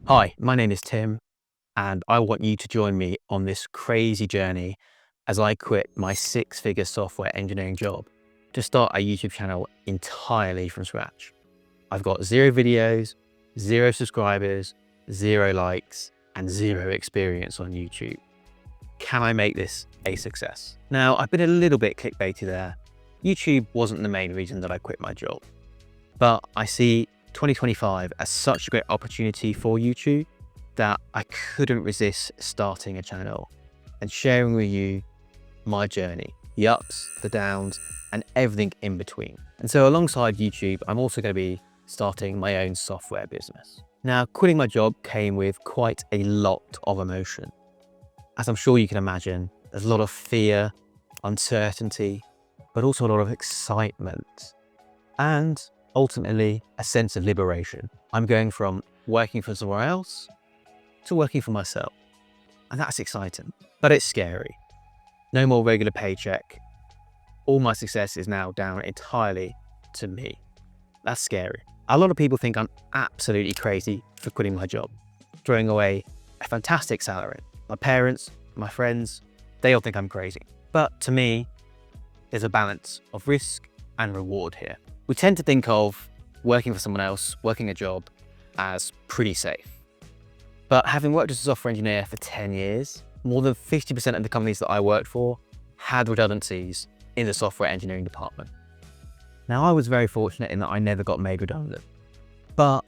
Hi, my name is Tim, and I want you to join me on this crazy journey as I quit my six-figure software engineering job to start a YouTube channel entirely from scratch. I've got 0 videos, 0 subscribers, 0 likes, and 0 experience on YouTube. Can I make this a success? Now, I've been a little bit clickbaity there. YouTube wasn't the main reason that I quit my job, but I see 2025 as such a great opportunity for YouTube that I couldn't resist starting a channel and sharing with you my journey, the ups, the downs, and everything in between. And so alongside YouTube, I'm also going to be starting my own software business. Now, quitting my job came with quite a lot of emotion. As I'm sure you can imagine, there's a lot of fear, uncertainty, but also a lot of excitement and ultimately a sense of liberation. I'm going from working for somewhere else to working for myself. And that's exciting, but it's scary. No more regular paycheck. All my success is now down entirely to me. That's scary. A lot of people think I'm absolutely crazy for quitting my job, throwing away a fantastic salary. My parents, my friends, they all think I'm crazy. But to me, there's a balance of risk and reward here. We tend to think of working for someone else, working a job, as pretty safe. But having worked as a software engineer for 10 years, more than 50% of the companies that I worked for had redundancies in the software engineering department. Now, I was very fortunate in that I never got made redundant. But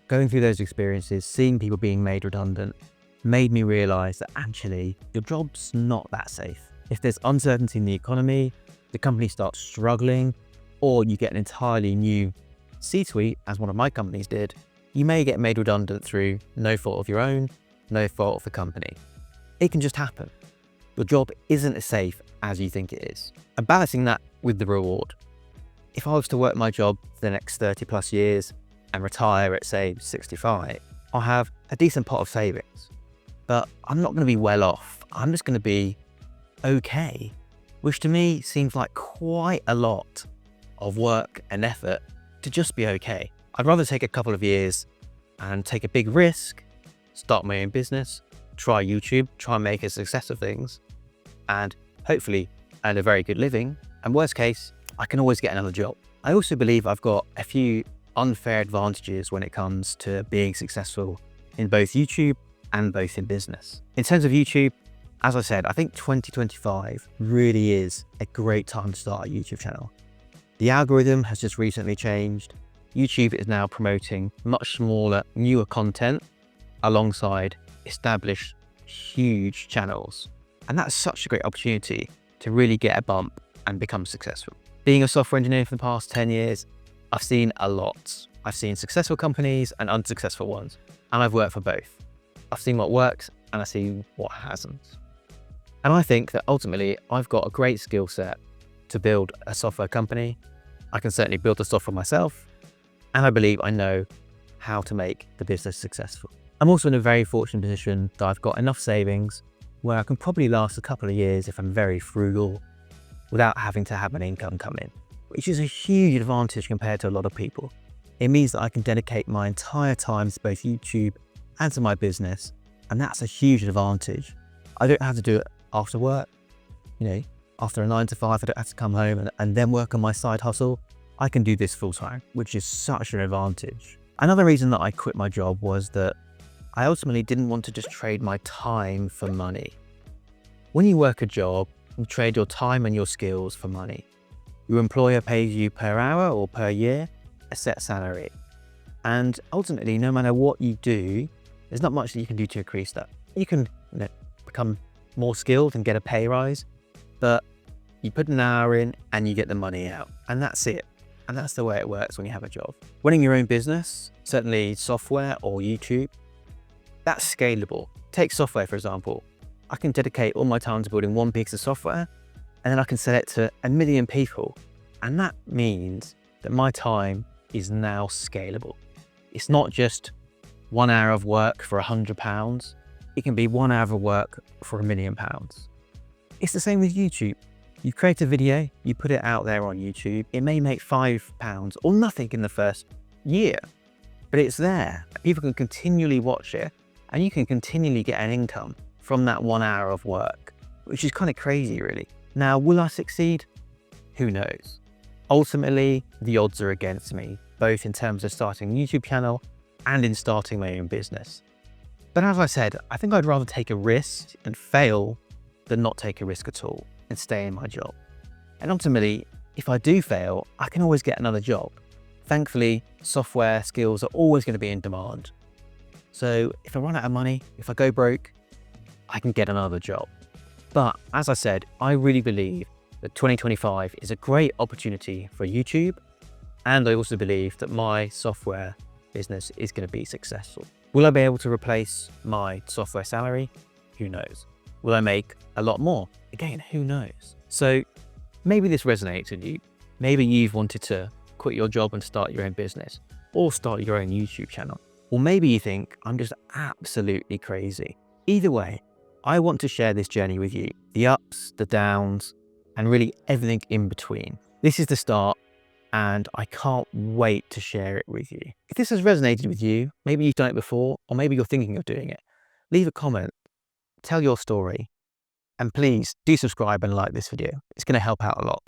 going through those experiences, seeing people being made redundant, made me realize that actually your job's not that safe. If there's uncertainty in the economy, the company starts struggling, or you get an entirely new C-suite, as one of my companies did, you may get made redundant through no fault of your own, no fault of the company. It can just happen. Your job isn't as safe as you think it is. And balancing that with the reward. If I was to work my job for the next 30 plus years and retire at, say, 65, I'll have a decent pot of savings. But I'm not going to be well off. I'm just going to be okay, which to me seems like quite a lot of work and effort to just be okay. I'd rather take a couple of years and take a big risk, start my own business, try YouTube, try and make a success of things, and hopefully earn a very good living. And worst case, I can always get another job. I also believe I've got a few unfair advantages when it comes to being successful in both YouTube and both in business. In terms of YouTube, as I said, I think 2025 really is a great time to start a YouTube channel. The algorithm has just recently changed. YouTube is now promoting much smaller, newer content alongside established, huge channels. And that's such a great opportunity to really get a bump and become successful. Being a software engineer for the past 10 years, I've seen a lot. I've seen successful companies and unsuccessful ones, and I've worked for both. I've seen what works and I've seen what hasn't. And I think that ultimately I've got a great skill set to build a software company. I can certainly build the software myself, and I believe I know how to make the business successful. I'm also in a very fortunate position that I've got enough savings where I can probably last a couple of years if I'm very frugal without having to have an income come in, which is a huge advantage compared to a lot of people. It means that I can dedicate my entire time to both YouTube and to my business, and that's a huge advantage. I don't have to do it after work, after a 9 to 5, I don't have to come home and then work on my side hustle. I can do this full time, which is such an advantage. Another reason that I quit my job was that I ultimately didn't want to just trade my time for money. When you work a job, you trade your time and your skills for money. Your employer pays you per hour or per year, a set salary. And ultimately, no matter what you do, there's not much that you can do to increase that. You can become more skilled and get a pay rise, but you put an hour in and you get the money out, and that's it. And that's the way it works when you have a job. Running your own business, certainly software or YouTube, that's scalable. Take software, for example. I can dedicate all my time to building one piece of software, and then I can sell it to 1 million people. And that means that my time is now scalable. It's not just 1 hour of work for £100. It can be 1 hour of work for £1 million. It's the same with YouTube. You create a video, you put it out there on YouTube, it may make £5 or nothing in the first year, but it's there. People can continually watch it and you can continually get an income from that 1 hour of work, which is kind of crazy really. Now, will I succeed? Who knows? Ultimately, the odds are against me, both in terms of starting a YouTube channel and in starting my own business. But as I said, I think I'd rather take a risk and fail than not take a risk at all and stay in my job. And ultimately, if I do fail, I can always get another job. Thankfully, software skills are always going to be in demand. So if I run out of money, if I go broke, I can get another job. But as I said, I really believe that 2025 is a great opportunity for YouTube. And I also believe that my software business is going to be successful. Will I be able to replace my software salary? Who knows? Will I make a lot more? Again, who knows? So maybe this resonates with you. Maybe you've wanted to quit your job and start your own business or start your own YouTube channel. Or maybe you think I'm just absolutely crazy. Either way, I want to share this journey with you. The ups, the downs, and really everything in between. This is the start and I can't wait to share it with you. If this has resonated with you, maybe you've done it before, or maybe you're thinking of doing it, leave a comment, tell your story, and please do subscribe and like this video. It's going to help out a lot.